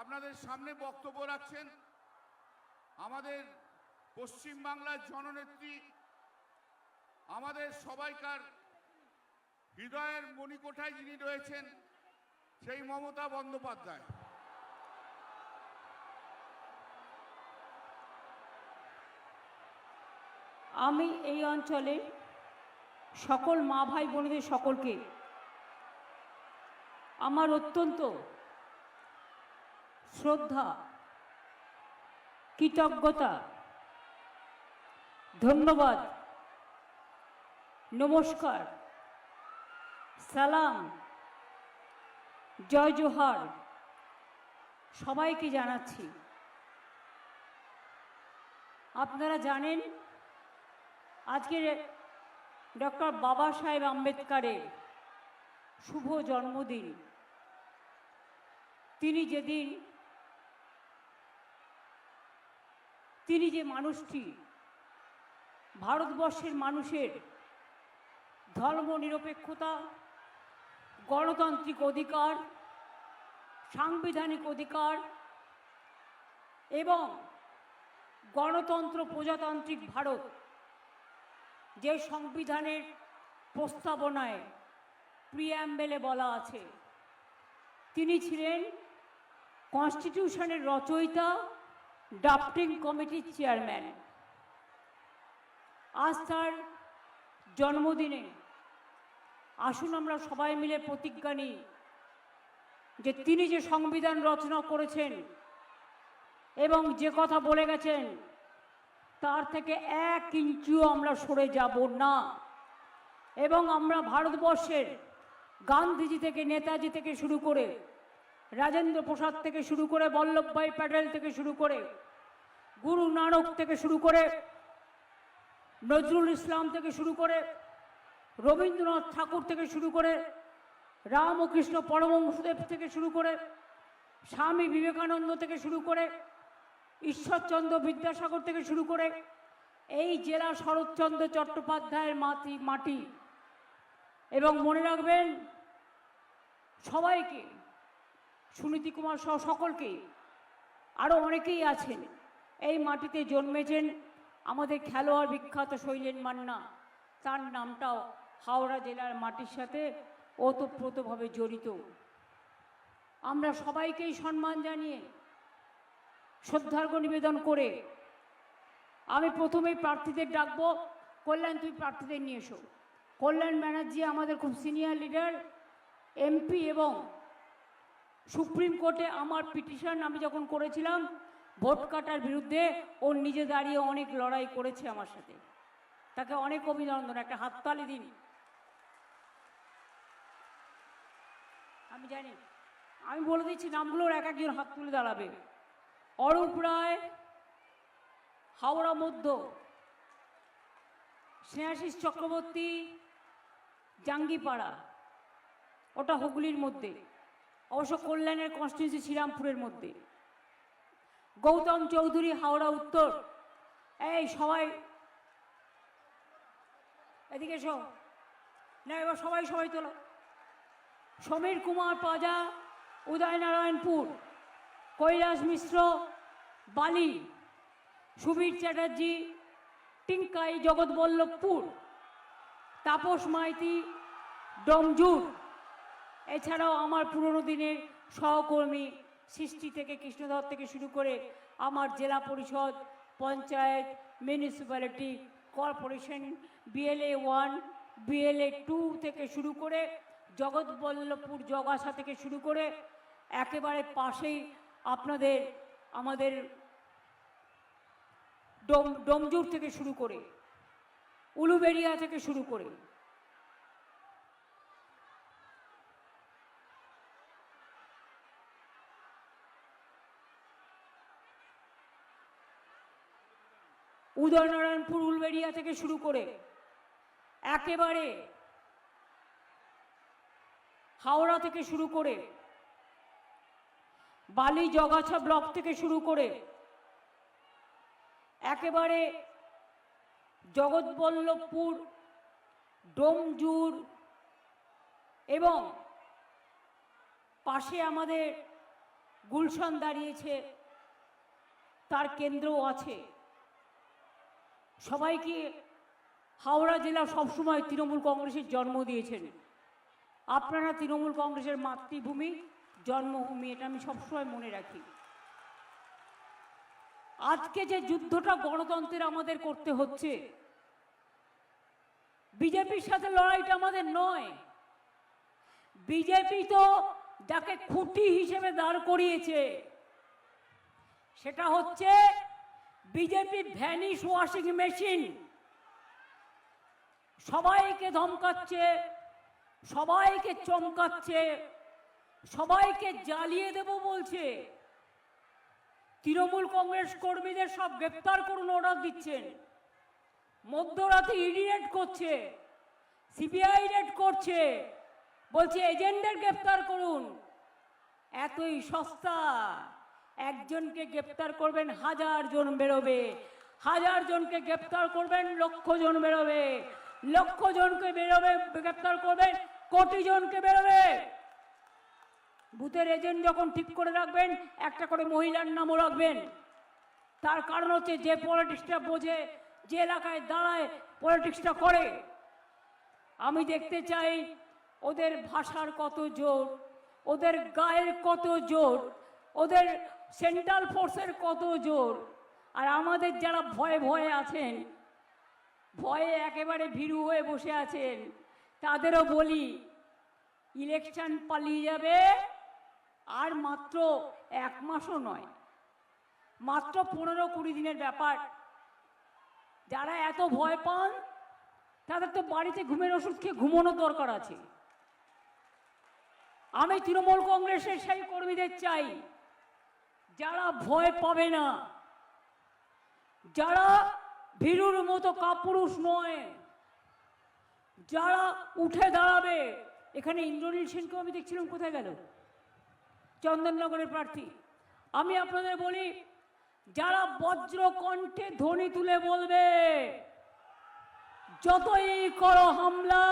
আপনাদের সামনে বক্তব্য রাখছেন আমাদের পশ্চিম বাংলার জননেত্রী, আমাদের সবাইকার হৃদয়ের মণিকোঠায় যিনি রয়েছেন সেই মমতা বন্দ্যোপাধ্যায়। আমি এই অঞ্চলে সকল মা ভাই বোনেদের সকলকে আমার অত্যন্ত শ্রদ্ধা, কৃতজ্ঞতা, ধন্যবাদ, নমস্কার, সালাম, জয় জোহার সবাইকে জানাচ্ছি। আপনারা জানেন আজকে ডক্টর বাবা সাহেব আম্বেদকরের শুভ জন্মদিন। তিনি যে মানুষটি ভারতবর্ষের মানুষের ধর্মনিরপেক্ষতা, গণতান্ত্রিক অধিকার, সাংবিধানিক অধিকার এবং গণতন্ত্র প্রজাতান্ত্রিক ভারত যে সংবিধানের প্রস্তাবনায় প্রিঅ্যাম্বেলে বলা আছে, তিনি ছিলেন কনস্টিটিউশনের রচয়িতা, ড্রাফটিং কমিটির চেয়ারম্যান। আজ তার জন্মদিনে আসুন আমরা সবাই মিলে প্রতিজ্ঞা নিই যে তিনি যে সংবিধান রচনা করেছেন এবং যে কথা বলে গেছেন তার থেকে 1 ইঞ্চিও আমরা সরে যাব না। এবং আমরা ভারতবর্ষের গান্ধীজি থেকে, নেতাজি থেকে শুরু করে, রাজেন্দ্র প্রসাদ থেকে শুরু করে, বল্লভভাই প্যাটেল থেকে শুরু করে, গুরু নানক থেকে শুরু করে, নজরুল ইসলাম থেকে শুরু করে, রবীন্দ্রনাথ ঠাকুর থেকে শুরু করে, রামকৃষ্ণ পরমহংসদেব থেকে শুরু করে, স্বামী বিবেকানন্দ থেকে শুরু করে, ঈশ্বরচন্দ্র বিদ্যাসাগর থেকে শুরু করে, এই জেলা শরৎচন্দ্র চট্টোপাধ্যায়ের মাটি। এবং মনে রাখবেন সবাইকে, সুনীতি কুমার সহ সকলকে, আরও অনেকেই আছেন এই মাটিতে জন্মেছেন। আমাদের খেলোয়াড় বিখ্যাত শৈলেন মান্না, তার নামটাও হাওড়া জেলার মাটির সাথে ওতপ্রোতভাবে জড়িত। আমরা সবাইকেই সম্মান জানিয়ে, শ্রদ্ধার্ঘ নিবেদন করে আমি প্রথমেই প্রার্থীদের ডাকবো। কল্যাণ, তুই প্রার্থীদের নিয়ে এসো। কল্যাণ ব্যানার্জি আমাদের খুব সিনিয়র লিডার, এমপি, এবং সুপ্রিম কোর্টে আমার পিটিশন আমি যখন করেছিলাম ভোট কাটার বিরুদ্ধে, ও নিজে দাঁড়িয়ে অনেক লড়াই করেছে আমার সাথে। তাকে অনেক অভিনন্দন, একটা হাততালি দিন। আমি জানি, আমি বলে দিচ্ছি নামগুলোর এক একজন হাত তুলে দাঁড়াবে। অরূপ রায়, হাওড়া মধ্য। স্নেহাশিস চক্রবর্তী, জাঙ্গিপাড়া, ওটা হুগলির মধ্যে, অবশ্য কল্যাণের কনস্টিটিউয়েন্সি শ্রীরামপুরের মধ্যে। গৌতম চৌধুরী, হাওড়া উত্তর। এই সবাই এদিকে এসো না, এবার সবাই তোলো। সমীর কুমার পাজা, উদয়নারায়ণপুর। কৈলাস মিশ্র, বালি। সুবীর চ্যাটার্জি, টিঙ্কাই, জগৎবল্লভপুর। তাপস মাইতি, ডমজুর। এছাড়াও আমার পুরনো দিনের সহকর্মী সৃষ্টি থেকে, কৃষ্ণধর থেকে শুরু করে আমার জেলা পরিষদ, panchayat, municipality, corporation, BLA 1, BLA 2 থেকে শুরু করে, জগৎবল্লভপুর জগাসা থেকে শুরু করে, একেবারে পাশেই আমাদের ডমজুর থেকে শুরু করে, উলুবেড়িয়া থেকে শুরু করে, উদয়নারায়ণপুর, উলুবেড়িয়া থেকে শুরু করে একেবারে হাওড়া থেকে শুরু করে, বালি জগাছা ব্লক থেকে শুরু করে, একেবারে জগৎবল্লভপুর, ডোমজুর এবং পাশে আমাদের গুলশান দাঁড়িয়েছে, তার কেন্দ্রও আছে। সবাইকে হাওড়া জেলা সবসময় তৃণমূল কংগ্রেসের জন্ম দিয়েছেন। আপনারা তৃণমূল কংগ্রেসের মাতৃভূমি, জন্মভূমি, এটা আমি সবসময় মনে রাখি। আজকে যে যুদ্ধটা গণতন্ত্রের আমাদের করতে হচ্ছে, বিজেপির সাথে লড়াইটা আমাদের নয়। বিজেপি তো যাকে খুঁটি হিসেবে দাঁড় করিয়েছে সেটা হচ্ছে বিজেপি ভ্যানিশ ওয়াশিং মেশিন। সবাইকে ধমকাচ্ছে, সবাইকে চমকাচ্ছে, সবাইকে জ্বালিয়ে দেব বলছে। তৃণমূল কংগ্রেস কর্মীদের সব গ্রেপ্তার করুন অর্ডার দিচ্ছেন। মধ্যরাতে ইডি রেড করছে, সিবিআই রেড করছে, বলছে এজেন্টদের গ্রেপ্তার করুন। এতই সস্তা, একজনকে গ্রেপ্তার করবেন 1000 জন বেরোবে, 1000 জনকে গ্রেপ্তার করবেন 1,00,000 জন বেরোবে, 1,00,000 জনকে বেরোবে গ্রেপ্তার করবেন কোটি জনকে বেরোবে। বুথের এজেন্ট যখন ঠিক করে রাখবেন একটা করে মহিলার নামও রাখবেন। তার কারণ হচ্ছে যে পলিটিক্সটা বোঝে, যে এলাকায় দাঁড়ায় পলিটিক্সটা করে। আমি দেখতে চাই ওদের ভাষার কত জোর, ওদের গায়ের কত জোর, ওদের সেন্ট্রাল ফোর্সের কত জোর। আর আমাদের যারা ভয়ে ভয়ে আছেন, ভয়ে একেবারে ভীরু হয়ে বসে আছেন, তাদেরও বলি ইলেকশন পালিয়ে যাবে। আর মাত্র 1 মাসও নয়, মাত্র 15-20 দিনের ব্যাপার। যারা এত ভয় পান তাদের তো বাড়িতে ঘুমের ওষুধ খেয়ে ঘুমানোর দরকার আছে। আমি তৃণমূল কংগ্রেসের সেই কর্মীদের চাই যারা ভয় পাবে না, যারা ভীরুর মতো কাপুরুষ নয়, যারা উঠে দাঁড়াবে। এখানে ইন্দ্রনীল সেনকেও আমি দেখছিলাম, কোথায় গেল? চন্দননগরের প্রার্থী। আমি আপনাদের বলি, যারা বজ্র কণ্ঠে ধ্বনি তুলে বলবে যতই করো হামলা,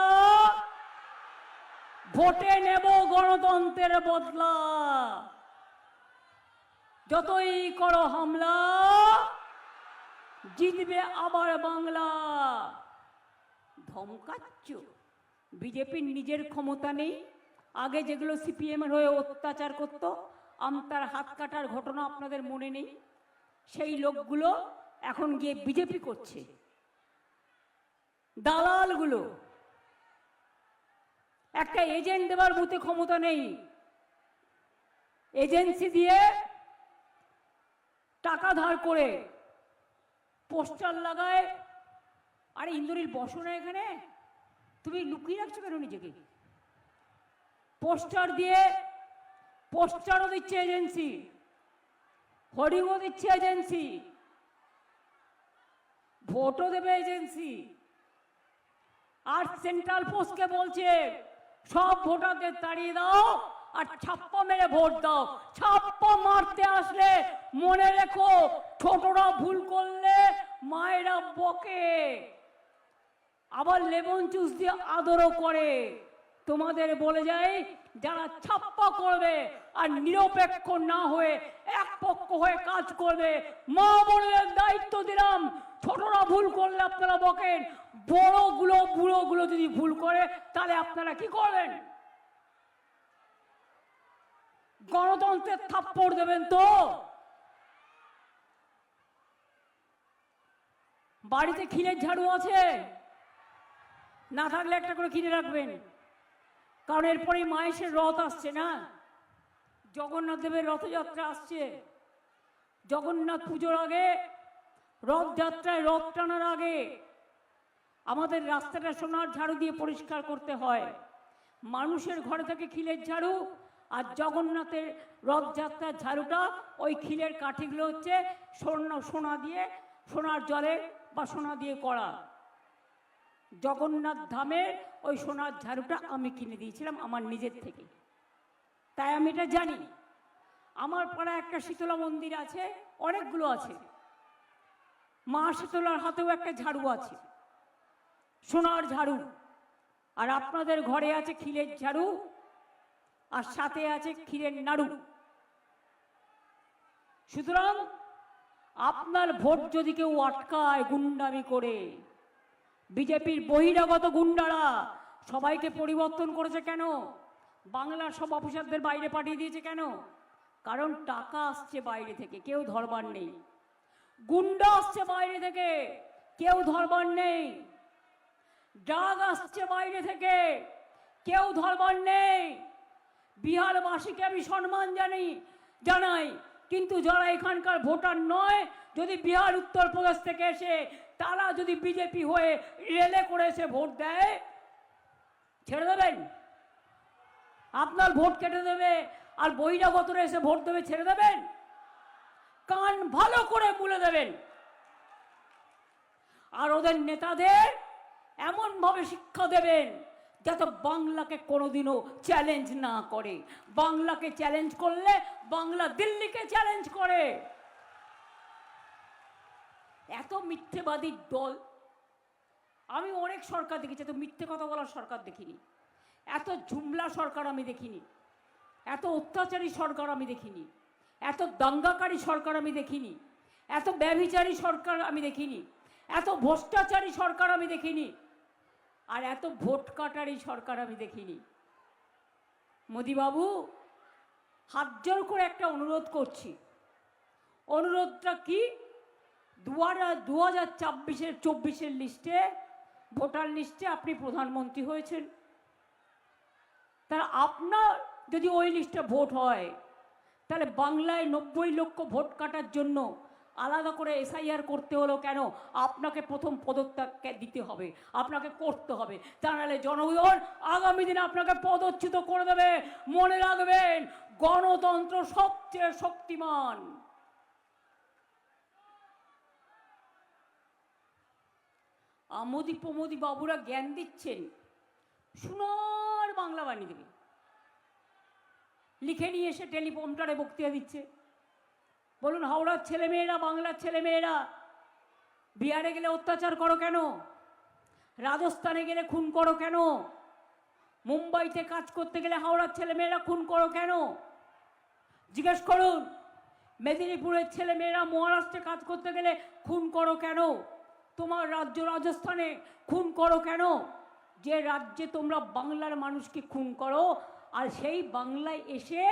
ভোটে নেব গণতন্ত্রের বদলা, যতই করো হামলা, জিতবে আবার বাংলা। ধমকাচ্ছ? বিজেপির নিজের ক্ষমতা নেই? আগে যেগুলো সিপিএম এর হয়ে অত্যাচার করত, আমতার হাত কাটার ঘটনা আপনাদের মনে নেই? সেই লোকগুলো এখন গিয়ে বিজেপি করছে। দালালগুলো, একটা এজেন্ট দেবার বুথে ক্ষমতা নেই, এজেন্সি দিয়ে টাকা ধার করে পোস্টার লাগায়। আরে ইন্দ্রনীল, বসো না এখানে, তুমি লুকিয়ে রাখছো কেন নিজেকে? পোস্টার দিয়ে, পোস্টারও দিচ্ছে এজেন্সি, হোর্ডিংও দিচ্ছে এজেন্সি, ভোটও দেবে এজেন্সি। আর সেন্ট্রাল ফোর্সকে বলছে সব ভোটারদের তাড়িয়ে দাও আর ছাপ্পা মেরে ভোট দাও। ছাপ্পা মারতে আসলে মনে রেখো, ছোটরা ভুল করলে মায়েরা বকে, আবার লেমন জুস দিয়ে আদরও করে। তোমাদের বলে যাই, যারা ছাপ্পা করবে আর নিরপেক্ষ না হয়ে এক পক্ষ হয়ে কাজ করবে, মা বোনদের দায়িত্ব দিলাম, ছোটরা ভুল করলে আপনারা বকেন, বড়গুলো বুড়োগুলো যদি ভুল করে তাহলে আপনারা কি করবেন? গণতন্ত্রের থাপ্পড় দেবেন তো? বাড়িতে ক্ষীরের ঝাড়ু আছে? না থাকলে একটা করে কিনে রাখবেন, কারণ এরপরে মায়ের রথ আসছে না, জগন্নাথ দেবের রথযাত্রা আসছে। জগন্নাথ পুজোর আগে, রথযাত্রায় রথ টানার আগে আমাদের রাস্তাটা সোনার ঝাড়ু দিয়ে পরিষ্কার করতে হয়। মানুষের ঘরে থেকে খিলের ঝাড়ু, আর জগন্নাথের রথযাত্রার ঝাড়ুটা ওই খিলের কাঠিগুলো হচ্ছে সোনা দিয়ে, সোনার জলে বা সোনা দিয়ে করা। জগন্নাথ ধামের ওই সোনার ঝাড়ুটা আমি কিনে দিয়েছিলাম আমার নিজের থেকে, তাই আমি এটা জানি। আমার পাড়ায় একটা শীতলা মন্দির আছে, অনেকগুলো আছে, মা শীতলার হাতেও একটা ঝাড়ু আছে, সোনার ঝাড়ু। আর আপনাদের ঘরে আছে ক্ষীরের ঝাড়ু, আর সাথে আছে ক্ষীরের নাড়ু। সুতরাং আপনার ভোট যদি কেউ আটকায় গুন্ডামি করে, বিজেপির বহিরাগত গুন্ডারা সবাইকে পরিবর্তন করেছে কেন? বাংলার সব অফিসারদের বাইরে পাঠিয়ে দিয়েছে কেন? কারণ টাকা আসছে বাইরে থেকে, কেউ ধরবার নেই। গুন্ডা আসছে বাইরে থেকে, কেউ ধরবার নেই। ড্রাগ আসছে বাইরে থেকে, কেউ ধরবার নেই। বিহারবাসীকে আমি সম্মান জানাই, কিন্তু যারা এখানকার ভোটার নয়, যদি বিহার উত্তরপ্রদেশ থেকে এসে তারা যদি বিজেপি হয়ে রেলে করে এসে ভোট দেয়, ছেড়ে দেবেন? আপনার ভোট কেটে দেবে আর বহিরাগতরা এসে ভোট দেবে, ছেড়ে দেবেন? কান ভালো করে মুলে দেবেন। আর ওদের নেতাদের এমন ভাবে শিক্ষা দেবেন যাতে বাংলাকে কোনোদিনও চ্যালেঞ্জ না করে। বাংলাকে চ্যালেঞ্জ করলে বাংলা দিল্লিকে চ্যালেঞ্জ করে। এত মিথ্যেবাদী দল আমি অনেক সরকার দেখেছি, এত মিথ্যে কথা বলার সরকার দেখিনি, এত ঝুমলা সরকার আমি দেখিনি, এত অত্যাচারী সরকার আমি দেখিনি, এত দাঙ্গাকারী সরকার আমি দেখিনি, এত ব্যভিচারী সরকার আমি দেখিনি, এত ভ্রষ্টাচারী সরকার আমি দেখিনি, আর এত ভোট কাটারই সরকার আমি দেখিনি। মোদিবাবু, হাত জোর করে একটা অনুরোধ করছি। অনুরোধটা কি? 2024 লিস্টে, ভোটার লিস্টে আপনি প্রধানমন্ত্রী হয়েছেন, তাহলে আপনার যদি ওই লিস্টে ভোট হয়, তাহলে বাংলায় 90 লক্ষ ভোট কাটার জন্য আলাদা করে এসআইআর করতে হলো কেন? আপনাকে প্রথম পদত্যাগ দিতে হবে, আপনাকে করতে হবে, তা নাহলে জনগণ আগামী দিনে আপনাকে পদচ্যুত করে দেবে। মনে রাখবেন, গণতন্ত্র সবচেয়ে শক্তিমান। আমোদি প্রমোদি বাবুরা জ্ঞান দিচ্ছেন, সোনার বাংলা বানিয়ে দেবে, লিখে নিয়ে এসে টেলিপ্রম্পটারে বক্তৃতা দিচ্ছে। বলুন, হাওড়ার ছেলেমেয়েরা, বাংলার ছেলেমেয়েরা বিহারে গেলে অত্যাচার করো কেন? রাজস্থানে গেলে খুন করো কেন? মুম্বাইতে কাজ করতে গেলে হাওড়ার ছেলেমেয়েরা খুন করো কেন? জিজ্ঞেস করুন, মেদিনীপুরের ছেলেমেয়েরা মহারাষ্ট্রে কাজ করতে গেলে খুন করো কেন? তোমার রাজ্য রাজস্থানে খুন করো কেন? যে রাজ্যে তোমরা বাংলার মানুষকে খুন করো, আর সেই বাংলায় এসে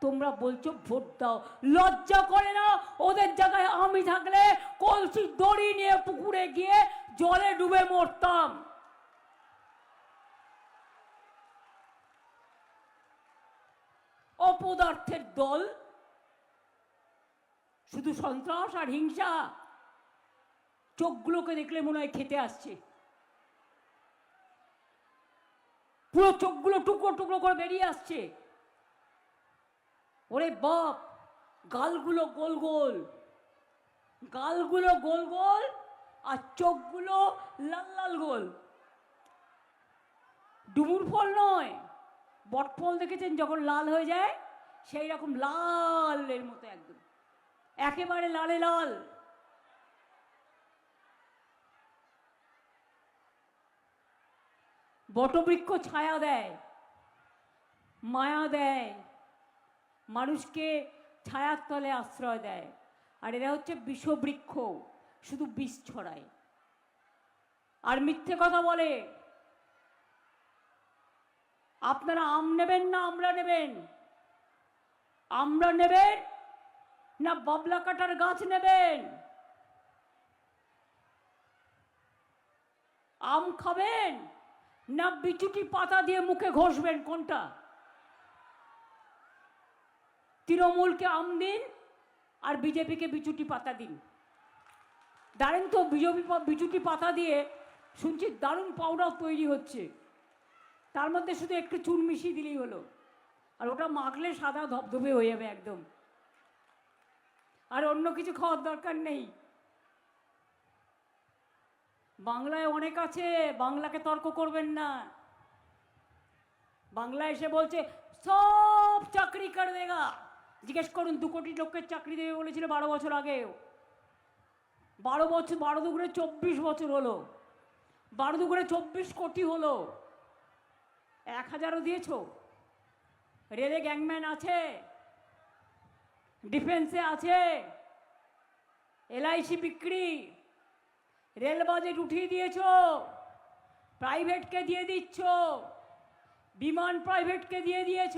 তোমরা বলছো ভোট দাও। লজ্জা করে না? ওদের জায়গায় আমি থাকলে কলসি দড়ি নিয়ে পুকুরে গিয়ে জলে ডুবে মরতাম। অপদার্থের দল, শুধু সন্ত্রাস আর হিংসা। চোখগুলোকে দেখলে মনে হয় খেতে আসছে, পুরো চোখগুলো টুকরো টুকরো করে বেরিয়ে আসছে। ওরে বাপ, গালগুলো গোল গোল, গালগুলো গোল গোল, আর চোখগুলো লাল লাল গোল। ডুমুর ফল নয়, বটফল দেখেছেন যখন লাল হয়ে যায়, সেই রকম লালের মতো, একদম একেবারে লালে লাল। বটবৃক্ষ ছায়া দেয়, মায়া দেয়, মানুষকে ছায়ার তলে আশ্রয় দেয়, আর এরা হচ্ছে বিষবৃক্ষ, শুধু বিষ ছড়ায় আর মিথ্যে কথা বলে। আপনারা আম নেবেন না আমরা নেবেন? আমরা নেবেন না বাবলা কাটার গাছ নেবেন? আম খাবেন না বিচুটি পাতা দিয়ে মুখে ঘষবেন? কোনটা? তৃণমূলকে আম দিন আর বিজেপিকে বিচুটি পাতা দিন। দারুণ তো বিচুটি পাতা দিয়ে শুনছি দারুণ পাউডার তৈরি হচ্ছে, তার মধ্যে শুধু একটু চুন মিশিয়ে দিলেই হলো, আর ওটা মাখলে সাদা ধবধবে হয়ে যাবে একদম, আর অন্য কিছু খাওয়ার দরকার নেই। বাংলায় অনেক আছে, বাংলাকে তর্ক করবেন না। বাংলা এসে বলছে সব চাকরি কর দেগা। জিজ্ঞেস করুন, 2 কোটি লোককে চাকরি দেবে বলেছিল 12 বছর আগে। 12 বছর, 12 দুগুণে 24 বছর হলো, 12 দুগুণে 24 কোটি হলো। 1000ও দিয়েছ? রেলে গ্যাংম্যান আছে, ডিফেন্সে আছে, এলআইসি বিক্রি, রেল বাজেট উঠিয়ে দিয়েছ, প্রাইভেটকে দিয়ে দিচ্ছ, বিমান প্রাইভেটকে দিয়ে দিয়েছ,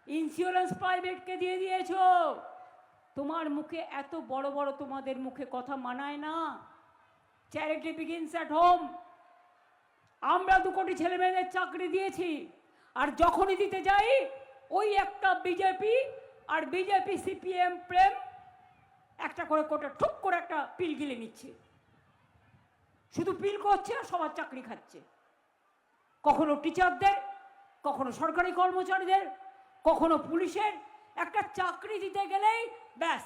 ইন্স্যুরেন্স প্রাইভেটকে দিয়ে দিয়েছ। তোমার মুখে এত বড় বড় তোমাদের মুখে কথা মানায় না। Charity begins at home. আমরা 2 কোটি ছেলে মেয়েদের চাকরি দিয়েছি, আর যখনই দিতে যাই ওই একটা বিজেপি আর বিজেপি সিপিএম প্রেম একটা করে কোটা ঠুক করে একটা পিল গিলে নিচ্ছে, শুধু পিল করছে আর সবার চাকরি খাচ্ছে। কখনো টিচারদের, কখনো সরকারি কর্মচারীদের, কখনো পুলিশের। একটা চাকরি দিতে গেলেই ব্যাস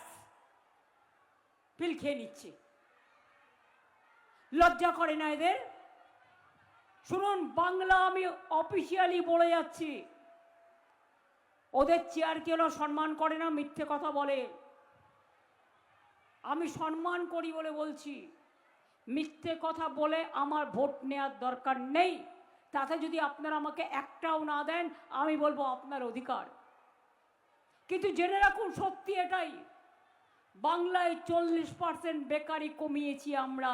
পিল খেয়ে নিচ্ছে। লজ্জা করে না এদের? শুনুন, বাংলা আমি অফিসিয়ালি বলে যাচ্ছি, ওদের চেয়ারকে ওরা সম্মান করে না, মিথ্যে কথা বলে। আমি সম্মান করি বলে বলছি, মিথ্যে কথা বলে আমার ভোট নেওয়ার দরকার নেই। তাতে যদি আপনারা আমাকে একটাও না দেন, আমি বলবো আপনার অধিকার। কিন্তু জেনে রাখুন, সত্যি এটাই, বাংলায় 40% বেকারি কমিয়েছি আমরা,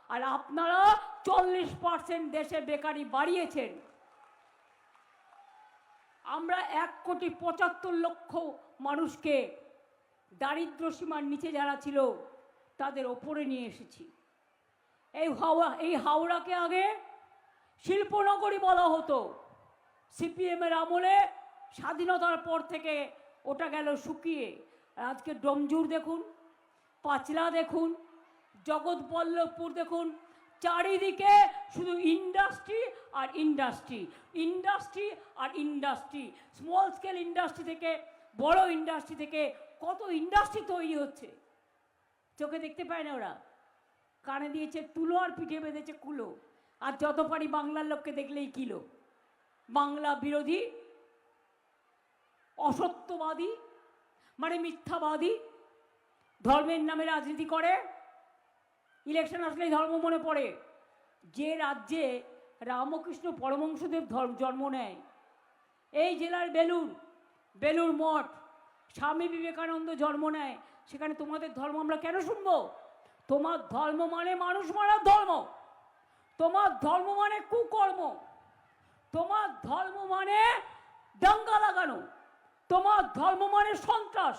আর আপনারা 40% দেশে বেকারি বাড়িয়েছেন। আমরা 1,75,00,000 মানুষকে দারিদ্র সীমার নিচে যারা ছিল তাদের ওপরে নিয়ে এসেছি। এই হাওড়াকে আগে শিল্পনগরী বলা হতো। সিপিএমের আমলে স্বাধীনতার পর থেকে ওটা গেল শুকিয়ে। আজকে ডোমজুর দেখুন, পাঁচলা দেখুন, জগৎবল্লভপুর দেখুন, চারিদিকে শুধু ইন্ডাস্ট্রি আর ইন্ডাস্ট্রি, ইন্ডাস্ট্রি আর ইন্ডাস্ট্রি। স্মল স্কেল ইন্ডাস্ট্রি থেকে বড় ইন্ডাস্ট্রি থেকে কত ইন্ডাস্ট্রি তৈরি হচ্ছে, চোখে দেখতে পায় না ওরা। কানে দিয়েছে তুলো আর পিঠে বেঁধেছে কুলো, আর যত পারি বাংলার লোককে দেখলেই কিলো। বাংলা বিরোধী, অসত্যবাদী, মানে মিথ্যাবাদী, ধর্মের নামে রাজনীতি করে। ইলেকশন আসলেই ধর্ম মনে পড়ে। যে রাজ্যে রামকৃষ্ণ পরমহংসদেব জন্ম নেয়, এই জেলার বেলুর মঠ, স্বামী বিবেকানন্দ জন্ম নেয়, সেখানে তোমাদের ধর্ম আমরা কেন শুনবো? তোমার ধর্ম মানে মানুষ মারার ধর্ম, তোমার ধর্ম মানে কুকর্ম, তোমার ধর্ম মানে দাঙ্গা লাগানো, তোমার ধর্ম মানে সন্ত্রাস।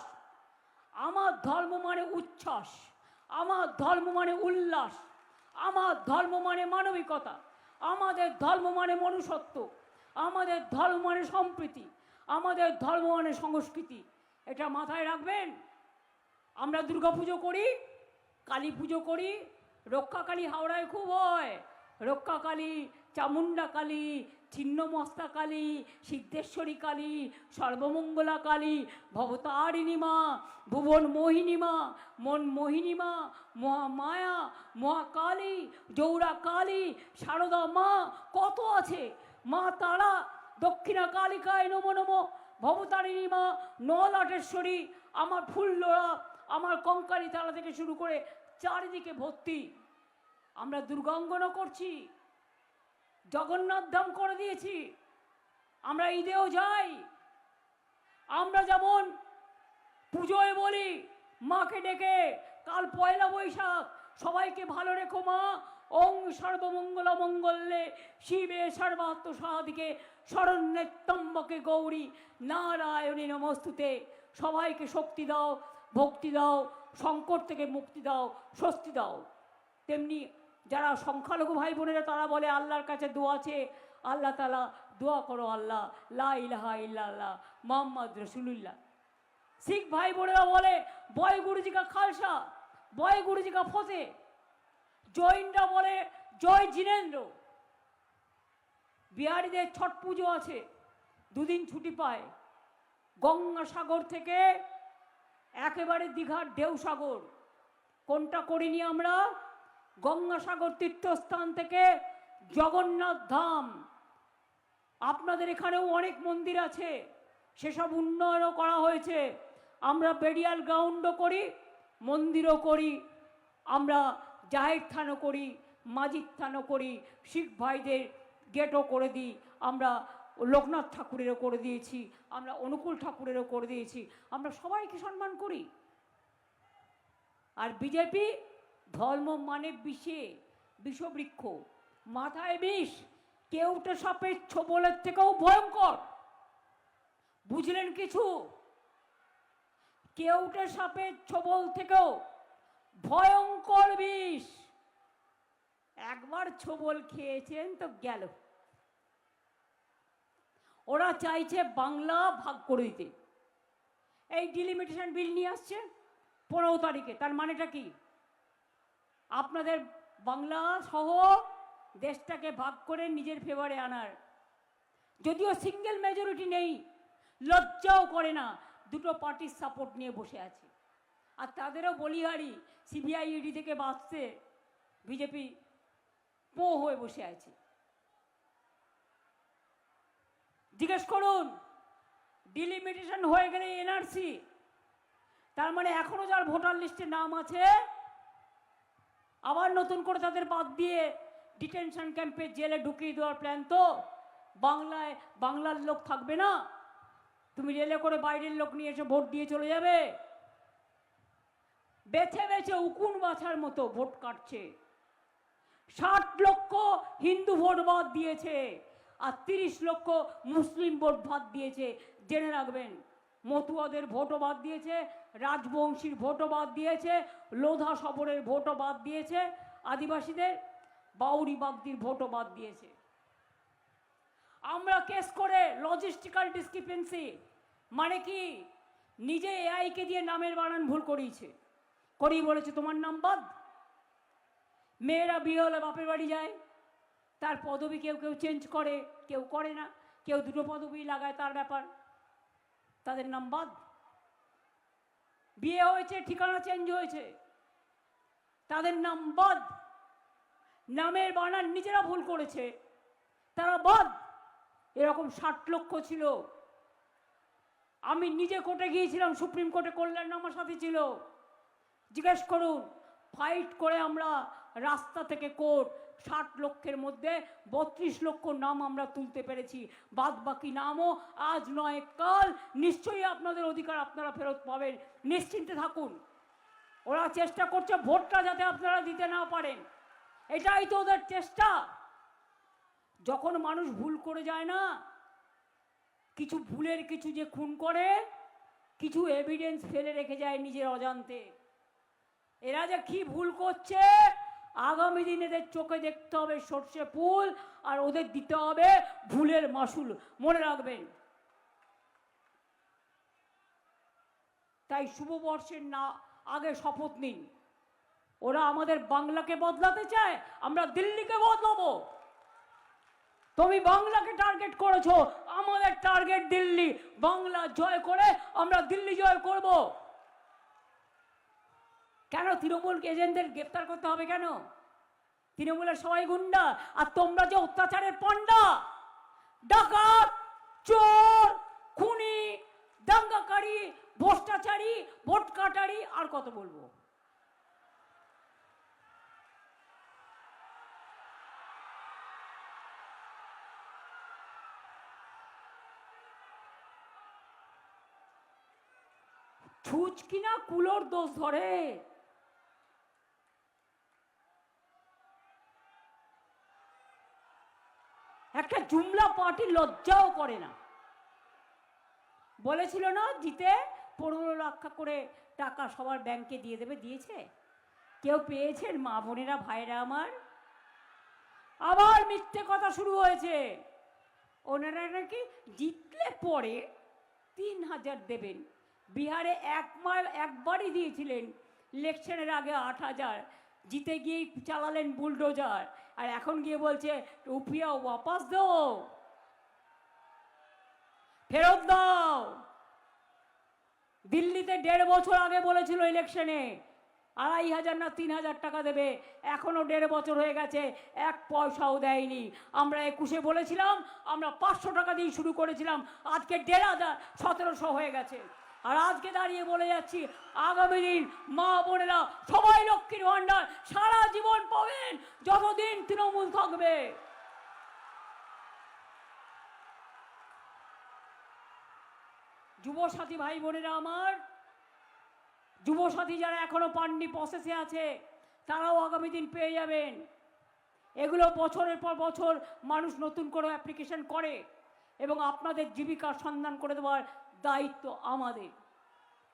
আমার ধর্ম মানে উচ্ছ্বাস, আমার ধর্ম মানে উল্লাস, আমার ধর্ম মানে মানবিকতা, আমাদের ধর্ম মানে মনুষ্যত্ব, আমাদের ধর্ম মানে সম্প্রীতি, আমাদের ধর্ম মানে সংস্কৃতি। এটা মাথায় রাখবেন। আমরা দুর্গা পুজো করি, কালী পুজো করি, রক্ষাকালী হাওড়ায় খুব হয়। রক্ষাকালী, চামুন্ডা কালী, ছিন্নমস্তা কালী, সিদ্ধেশ্বরী কালী, সর্বমঙ্গলা কালী, ভবতারিণী মা, ভুবন মোহিনী মা, মন মোহিনী মা, মহামায়া, মহাকালী, জৌরা কালী, শারদা মা, কত আছে। মা তারা, দক্ষিণা কালিকায় নমো নমো, ভবতারিণী মা, নলাটেশ্বরী, আমার ফুল্লরা, আমার কঙ্কালী তালা থেকে শুরু করে চারিদিকে ভর্তি। আমরা দুর্গাঙ্গনা করছি, জগন্নাথ ধাম করে দিয়েছি, আমরা ঈদেও যাই। আমরা যেমন পুজোয় বলি মাকে ডেকে, কাল পয়লা বৈশাখ, সবাইকে ভালো রেখো মা, ওং সর্বমঙ্গল মঙ্গলে শিবে সর্বাত্ম সাধিকে শরণ্যে ত্র্যম্বকে গৌরী নারায়ণী নমস্তুতে। সবাইকে শক্তি দাও, ভক্তি দাও, সংকট থেকে মুক্তি দাও, স্বস্তি দাও। তেমনি যারা সংখ্যালঘু ভাই বোনেরা তারা বলে আল্লাহর কাছে দোয়া আছে, আল্লাহ তাআলা দোয়া করো আল্লাহ লা ইলাহা ইল্লাল্লাহ মুহাম্মদ রাসূলুল্লাহ। শিখ ভাই বোনেরা বলে বয় গুরুজি কা খালসা, বয় গুরুজি কা ফতে। জৈনরা বলে জয় জিনেন্দ্র। বিহারিদের ছট পুজো আছে, 2 দিন ছুটি পায়। গঙ্গাসাগর থেকে একেবারে দীঘার ঢেউসাগর, কোনটা করিনি আমরা? গঙ্গাসাগর তীর্থস্থান থেকে জগন্নাথ ধাম। আপনাদের এখানেও অনেক মন্দির আছে, সেসব উন্নয়নও করা হয়েছে। আমরা বেরিয়াল গ্রাউন্ডও করি, মন্দিরও করি, আমরা জাহের থানও করি, মাজিদ থানও করি, শিখ ভাইদের গেটও করে দিই, আমরা লোকনাথ ঠাকুরেরও করে দিয়েছি, আমরা অনুকূল ঠাকুরেরও করে দিয়েছি, আমরা সবাইকে সম্মান করি। আর বিজেপি ধর্ম মানে বিষবৃক্ষ, মাথায় বিষ, কেউটে সাপের ছোবলের থেকেও ভয়ঙ্কর। বুঝলেন কিছু? কেউটে সাপের ছোবল থেকেও ভয়ঙ্কর বিষ। একবার ছোবল খেয়েছেন তো গেল। ওরা চাইছে বাংলা ভাগ করে দিতে। এই ডিলিমিটেশন বিল নিয়ে আসছে 15 তারিখে। তার মানেটা কি? আপনাদের বাংলা সহ দেশটাকে ভাগ করে নিজের ফেভারে আনার। যদিও সিঙ্গেল মেজরিটি নেই, লজ্জাও করে না, দুটো পার্টির সাপোর্ট নিয়ে বসে আছে। আর তাদেরও বলিহারি সিবিআই ইডি থেকে বাঁচতে বিজেপি পো হয়ে বসে আছে। জিজ্ঞেস করুন, ডিলিমিটেশন হয়ে গেলে এনআরসি, তার মানে এখনো যার ভোটার লিস্টে নাম আছে আবার নতুন করে তাদের বাদ দিয়ে ডিটেনশন ক্যাম্পে জেলে ঢুকিয়ে দেওয়ার প্ল্যান। তো বাংলার লোক থাকবে না, তুমি রেলে করে বাইরের লোক নিয়ে এসে ভোট দিয়ে চলে যাবে। বেছে বেছে উকুন বাছার মতো ভোট কাটছে। 60 লক্ষ হিন্দু ভোট বাদ দিয়েছে আর 30 লক্ষ মুসলিম ভোট বাদ দিয়েছে। জেনে রাখবেন, মতুয়াদের ভোটও বাদ দিয়েছে, রাজবংশীর ভোটও বাদ দিয়েছে, লোধা সবরের ভোটও বাদ দিয়েছে, আদিবাসীদের বাউরি বাগদির ভোটও বাদ দিয়েছে। আমরা কেস করে লজিস্টিক্যাল ডিসক্রিপেন্সি মানে কি, নিজে এআইকে দিয়ে নামের বানান ভুল করিয়েছে, করিয়ে বলেছে তোমার নাম বাদ। মেয়েরা বিয়ে হলে বাপের বাড়ি যায়, তার পদবি কেউ কেউ চেঞ্জ করে, কেউ করে না, কেউ দুটো পদবি লাগায়, তার ব্যাপার, তাদের নাম বাদ। বিয়ে হয়েছে, ঠিকানা চেঞ্জ হয়েছে, তাদের নাম বাদ। নামের বানান নিজেরা ভুল করেছে, তারা বাদ। এরকম 60 লক্ষ ছিল। আমি নিজে কোর্টে গিয়েছিলাম, সুপ্রিম কোর্টে কল্যাণ আমার সাথে ছিল। জিজ্ঞেস করুন, ফাইট করে আমরা রাস্তা থেকে কোর্ট 60 লক্ষের মধ্যে 32 লক্ষ নাম আমরা তুলতে পেরেছি। বাদ বাকি নামও আজ নয় কাল নিশ্চয়ই আপনাদের অধিকার আপনারা ফেরত পাবেন, নিশ্চিন্তে থাকুন। ওরা চেষ্টা করছে ভোটটা যাতে আপনারা দিতে না পারেন, এটাই তো ওদের চেষ্টা। যখন মানুষ ভুল করে যায় না, কিছু ভুলের কিছু যে খুন করে, কিছু এভিডেন্স ফেলে রেখে যায় নিজের অজান্তে। এরা যে কি ভুল করছে আগামী দিন এদের চোখে দেখতে হবে সর্ষে ফুল, আর ওদের দিতে হবে ভুলের মাসুল, মনে রাখবেন। তাই শুভবর্ষের না আগে শপথ নিন। ওরা আমাদের বাংলাকে বদলাতে চায়, আমরা দিল্লিকে বদলাবো। তুমি বাংলাকে টার্গেট করেছো, আমাদের টার্গেট দিল্লি। বাংলা জয় করে আমরা দিল্লি জয় করব। কেন তৃণমূল এজেন্টদের গ্রেপ্তার করতে হবে? কেন? তৃণমূলের সবাই গুন্ডা, আর তোমরা যে অত্যাচারের পান্ডা, ডাকাত, চোর, খুনি, দাঙ্গাকারী, ভ্রষ্টাচারী, ভোট কাটারি, আর কত বলবো। ছুঁচ কিনা কুলোর দোষ ধরে। একটা জুমলা পার্টি লজ্জাও করে না। বলেছিল না জিতে 15 লাখ করে টাকা সবার ব্যাংকে দিয়ে দেবে, দিয়েছে? কেউ পেয়েছেন? মা বোনেরা, ভাইরা আমার, আবার মিথ্যে কথা শুরু হয়েছে। ওনারা নাকি জিতলে পরে 3000 দেবেন। বিহারে একবারই দিয়েছিলেন, ইলেকশনের আগে 8000, জিতে গিয়ে চালালেন বুলডোজার, আর এখন গিয়ে বলছে রুপিয়া ওয়াপাস দাও, ফেরত দাও। দিল্লিতে 1.5 বছর আগে বলেছিল ইলেকশনে 2500 না 3000 টাকা দেবে, এখনো 1.5 বছর হয়ে গেছে, 1 পয়সাও দেয়নি। আমরা 21-এ বলেছিলাম, আমরা 500 টাকা দিয়ে শুরু করেছিলাম, আজকে 1500 1700 হয়ে গেছে। আর আজকে দাঁড়িয়ে বলে যাচ্ছি, আগামী দিন মা বোনেরা সবাই লক্ষ্মীর ভান্ডার সারা জীবন পাবেন, যতদিন তৃণমূল থাকবে। যুবসাথী ভাই বোনেরা আমার, যুবসাথী যারা এখনো পাননি, প্রসেসে আছে, তারাও আগামী দিন পেয়ে যাবেন। এগুলো বছরের পর বছর মানুষ নতুন করে অ্যাপ্লিকেশন করে এবং আপনাদের জীবিকার সন্ধান করে দেওয়ার দায়িত্ব আমাদের।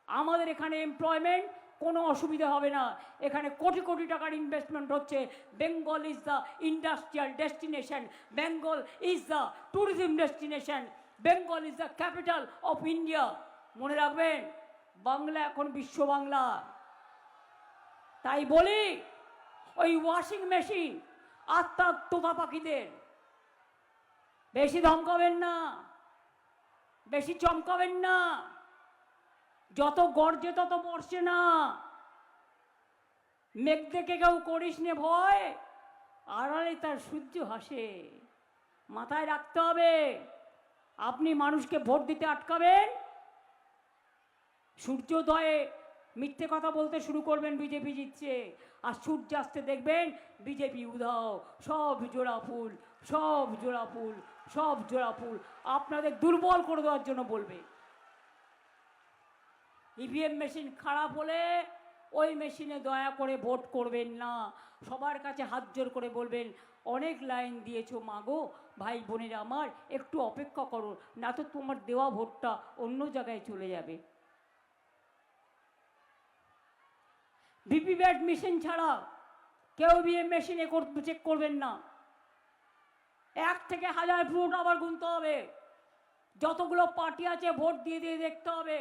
আমাদের এখানে এমপ্লয়মেন্ট কোনো অসুবিধা হবে না। এখানে কোটি কোটি টাকার ইনভেস্টমেন্ট হচ্ছে। Bengal is the industrial destination, Bengal is the tourism destination, Bengal is the capital of India. মনে রাখবেন, বাংলা এখন বিশ্ব বাংলা। তাই বলি, ওই ওয়াশিং মেশিন আত্মার তোতা পাখিদের বেশি ধমকাবেন না, বেশি চমকাবেন না। যত গর্জে তত মরছে না। মেঘ দেখে কেউ করিস নে ভয়, আড়ালে তার সূর্য হাসে। মাথায় রাখতে হবে, আপনি মানুষকে ভোট দিতে আটকাবেন, সূর্যোদয়ে মিথ্যে কথা বলতে শুরু করবেন বিজেপি জিতছে, আর সূর্যাস্তে দেখবেন বিজেপি উধাও। সব জোড়া ফুল, সব জোড়া ফুল, সব জোড়া ফুল। আপনাদের দুর্বল করে দেওয়ার জন্য বলবে। ইভিএম মেশিন খারাপ হলে ওই মেশিনে দয়া করে ভোট করবেন না। সবার কাছে হাত জোর করে বলবেন, অনেক লাইন দিয়েছো মাগো, ভাই বোনেরা আমার, একটু অপেক্ষা করো, না তো তোমার দেওয়া ভোটটা অন্য জায়গায় চলে যাবে। ভিভিপ্যাট মেশিন ছাড়া কেউ ইভিএম মেশিনে চেক করবেন না। 1 থেকে 1000 ভোট আবার গুনতে হবে। যতগুলো পার্টি আছে ভোট দিয়ে দিয়ে দেখতে হবে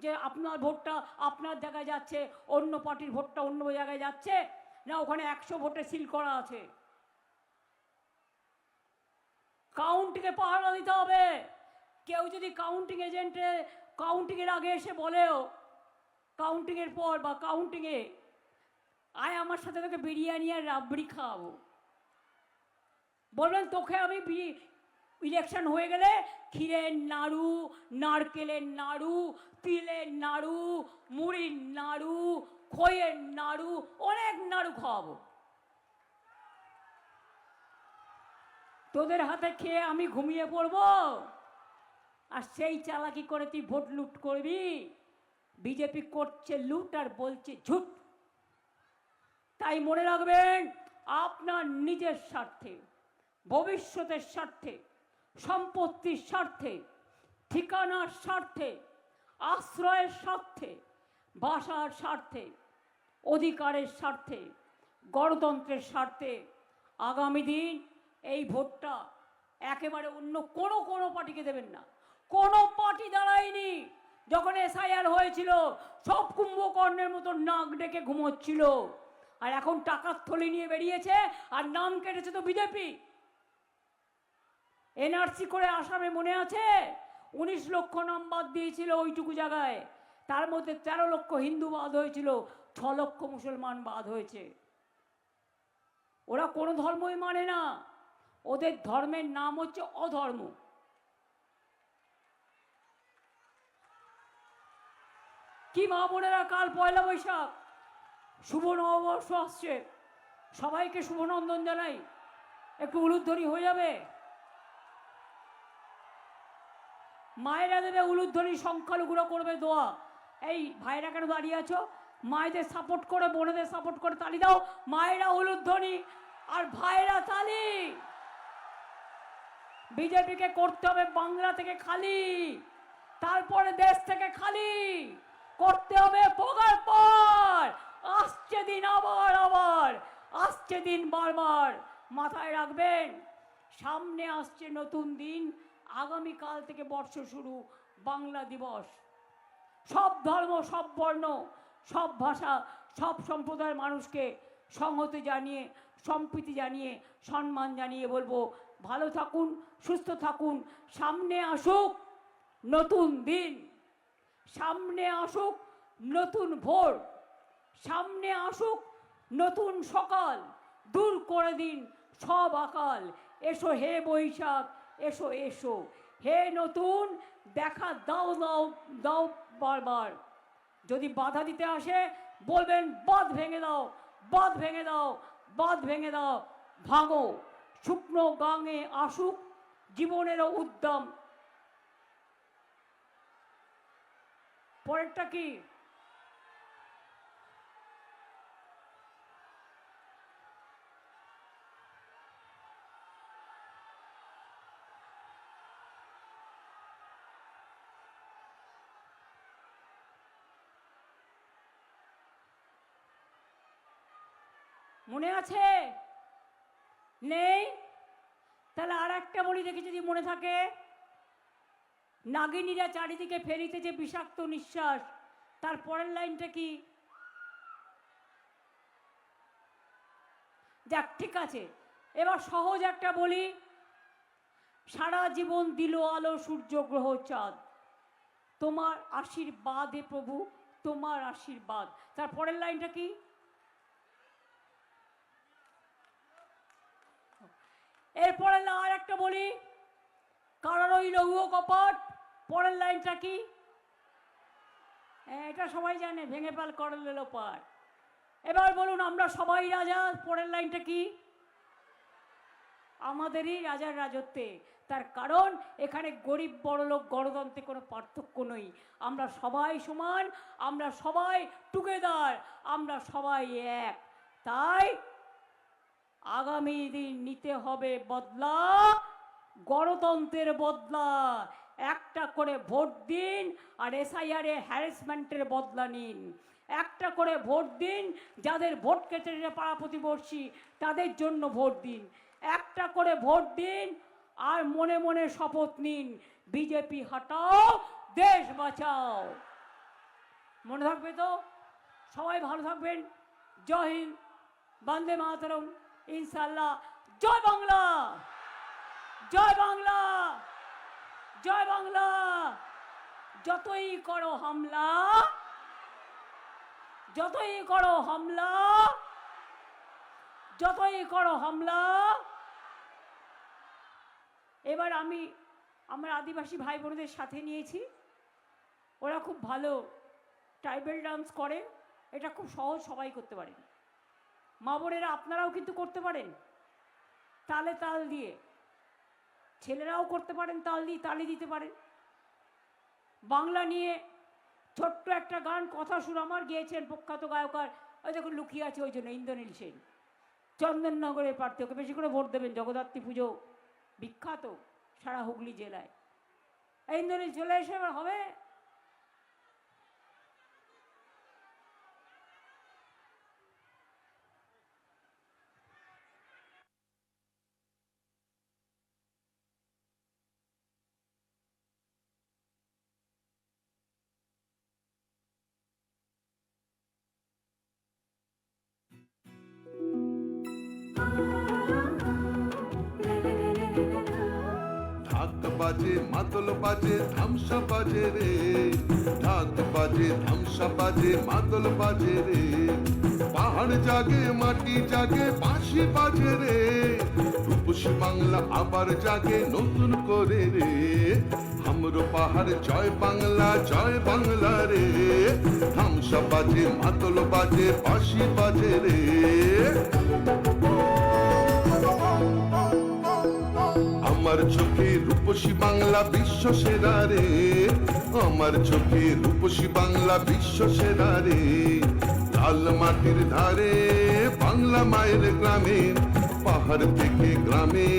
যে আপনার ভোটটা আপনার জায়গায় যাচ্ছে, অন্য পার্টির ভোটটা অন্য জায়গায় যাচ্ছে না, ওখানে 100 ভোটে সিল করা আছে। কাউন্টিংয়ে পাহারা দিতে হবে। কেউ যদি কাউন্টিং এজেন্টে কাউন্টিংয়ের আগে এসে বলেও, কাউন্টিংয়ের পর বা কাউন্টিংয়ে, আয় আমার সাথে তোকে বিরিয়ানি আর রাবড়ি খাওয়াবো, বলবেন তোকে আমি ইলেকশন হয়ে গেলে ক্ষীরের নাড়ু, নারকেলের নাড়ু, তিলের নাড়ু, মুড়ির নাড়ু, খইয়ের নাড়ু, অনেক নাড়ু খাওয়াবো। তোদের হাতে খেয়ে আমি ঘুমিয়ে পড়বো, আর সেই চালাকি করে তুই ভোট লুট করবি। বিজেপি করছে লুট আর বলছে ঝুট। তাই মনে রাখবেন, আপনার নিজের স্বার্থে, ভবিষ্যতের স্বার্থে, সম্পত্তির স্বার্থে, ঠিকানার স্বার্থে, আশ্রয়ের স্বার্থে, ভাষার স্বার্থে, অধিকারের স্বার্থে, গণতন্ত্রের স্বার্থে আগামী দিন এই ভোটটা একেবারে অন্য কোনো পার্টিকে দেবেন না। কোনো পার্টি দাঁড়ায়নি। যখন এসআইআর হয়েছিল সব কুম্ভকর্ণের মতো নাক ডেকে ঘুমোচ্ছিল, আর এখন টাকার থলি নিয়ে বেরিয়েছে আর নাম কেটেছে তো বিজেপি। এনআরসি করে আসামে মনে আছে 19 লক্ষ নাম বাদ দিয়েছিল ওইটুকু জায়গায়, তার মধ্যে 13 লক্ষ হিন্দু বাদ হয়েছিল, 6 লক্ষ মুসলমান বাদ হয়েছে। ওরা কোনো ধর্মই মানে না, ওদের ধর্মের নাম হচ্ছে অধর্ম। কি মা বোনেরা, কাল 1 বৈশাখ, শুভ নববর্ষ আসছে, সবাইকে শুভনন্দন জানাই। একটু উলুধ্বনি হয়ে যাবে, মায়েরা দেবে উলুধ্বনি, সংখ্যালঘুরা করবে দোয়া। এই ভাইরা কেন দাঁড়িয়ে আছো? মায়েদের সাপোর্ট করে, বোনেদের সাপোর্ট করে তালি দাও। মায়েরা উলুধ্বনি আর ভাইরা তালি। বিজেপিকে করতে হবে বাংলা থেকে খালি, তারপরে দেশ থেকে খালি করতে হবে। পগার পর আসছে দিন, আবার আবার আসছে দিন, বারবার মাথায় রাখবেন। সামনে আসছে নতুন দিন, আগামীকাল থেকে বর্ষ শুরু, বাংলা দিবস। সব ধর্ম, সব বর্ণ, সব ভাষা, সব সম্প্রদায়ের মানুষকে সংহতি জানিয়ে, সম্প্রীতি জানিয়ে, সম্মান জানিয়ে বলবো, ভালো থাকুন, সুস্থ থাকুন। সামনে আসুক নতুন দিন, সামনে আসুক নতুন ভোর, সামনে আসুক নতুন সকাল। দূর করে দিন সব আকাল। এসো হে বৈশাখ, এসো এসো হে নতুন, দেখা দাও দাও দাও বারবার। যদি বাধা দিতে আসে বলবেন বাঁধ ভেঙে দাও, বাঁধ ভেঙে দাও, বাঁধ ভেঙে দাও, ভাঙো। শুকনো গাঙে আসুক জীবনেরও উদ্যম। পরেরটা কি? মনে আছে? নেই? তাহলে আর একটা বলি দেখি যদি মনে থাকে। নাগিনীরা চারিদিকে ফেরিতে যে বিষাক্ত নিঃশ্বাস, তার পরের লাইনটা কি? যাক, ঠিক আছে, এবার সহজ একটা বলি। সারা জীবন দিল আলো সূর্য গ্রহ চাঁদ, তোমার আশীর্বাদ হে প্রভু, তোমার আশীর্বাদ। তার পরের লাইনটা কি? এরপরে আর একটা বলি, কারার ওই লৌহ কপট, পরের লাইনটা কি? এটা সবাই জানে, ভেঙে পাল করলে লোপার। এবার বলুন, আমরা সবাই রাজা, পরের লাইনটা কি? আমাদেরই রাজার রাজত্বে। তার কারণ এখানে গরিব বড়লোক গণতন্ত্রে কোনো পার্থক্য নেই, আমরা সবাই সমান, আমরা সবাই টুগেদার, আমরা সবাই এক। তাই আগামী দিন নিতে হবে বদলা, গণতন্ত্রের বদলা। একটা করে ভোট দিন, আর এসআইআর এ হ্যারাসমেন্টের বদলা নিন। একটা করে ভোট দিন, যাদের ভোট কেটে পাড়া প্রতিবেশী তাদের জন্য ভোট দিন। একটা করে ভোট দিন, আর মনে মনে শপথ নিন, বিজেপি হটাও, দেশ বাঁচাও। মনে থাকবে তো? সবাই ভালো থাকবেন। জয় হিন্দ, বন্দে মাতরম, ইনশাআল্লাহ। জয় বাংলা, জয় বাংলা, জয় বাংলা। যতই করো হামলা, যতই করো হামলা, যতই করো হামলা। এবার আমি আমার আদিবাসী ভাই বোনদের সাথে নিয়েছি, ওরা খুব ভালো ট্রাইবাল ডান্স করে, এটা খুব সহজ, সবাই করতে পারেন। মা বোনেরা আপনারাও কিন্তু করতে পারেন, তালে তাল দিয়ে। ছেলেরাও করতে পারেন, তাল দিয়ে তালি দিতে পারেন। বাংলা নিয়ে ছোট্ট একটা গান, কথা সুর আমার গিয়েছেন প্রখ্যাত গায়কার, ওই যখন লুকিয়ে আছে ওই জন্য, ইন্দ্রনীল সেন, চন্দননগরের প্রার্থী। ওকে বেশি করে ভোট দেবেন, জগদ্ধাত্রী পুজো বিখ্যাত সারা হুগলি জেলায়। ইন্দ্রনীল চলে এসে এবার হবে। ঢাক বাজে, মাদল বাজে, ধামসা বাজে রে। ঢাক বাজে, ধামসা বাজে, মাদল বাজে রে। পাহাড় জাগে, মাটি জাগে, বাঁশি বাজে রে। রূপসী বাংলা আবার জাগে নতুন করে রে। হামরো পাহাড় জয় বাংলা, জয় বাংলা রে। ধামসা বাজে, মাদল বাজে, বাঁশি বাজে রে। আমার চোখে রূপসী বাংলা বিশ্ব সেরা রে। আমার চোখে রূপসী বাংলা বিশ্ব সেরা রে। লাল মাটির ধারে, বাংলা মায়ের গ্রামে, পাহাড় থেকে গ্রামে,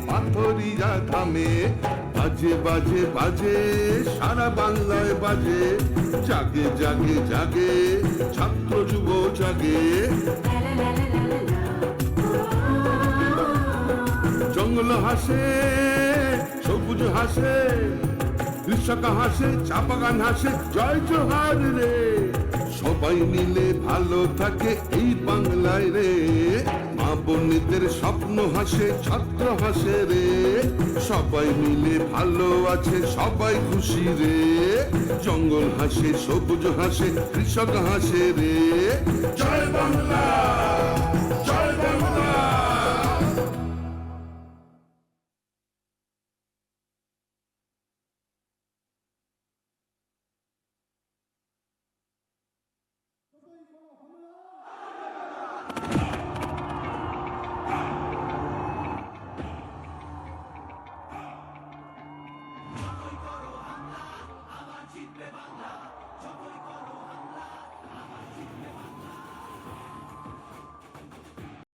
পাথরিয়া ধামে। বাজে বাজে বাজে, সারা বাংলায় বাজে। জাগে জাগে জাগে, ছাত্র যুব জাগে। জঙ্গল হাসে, সবুজ হাসে, কৃষক হাসে, চা বাগান হাসে, জয় জোহার রে। সবাই মিলে ভালো থাকে এই বাংলায় রে। মা বোনেদের স্বপ্ন হাসে, ছাত্র হাসে রে। সবাই মিলে ভালো আছে, সবাই খুশি রে। জঙ্গল হাসে, সবুজ হাসে, কৃষক হাসে রে। জয় বাংলা, জয়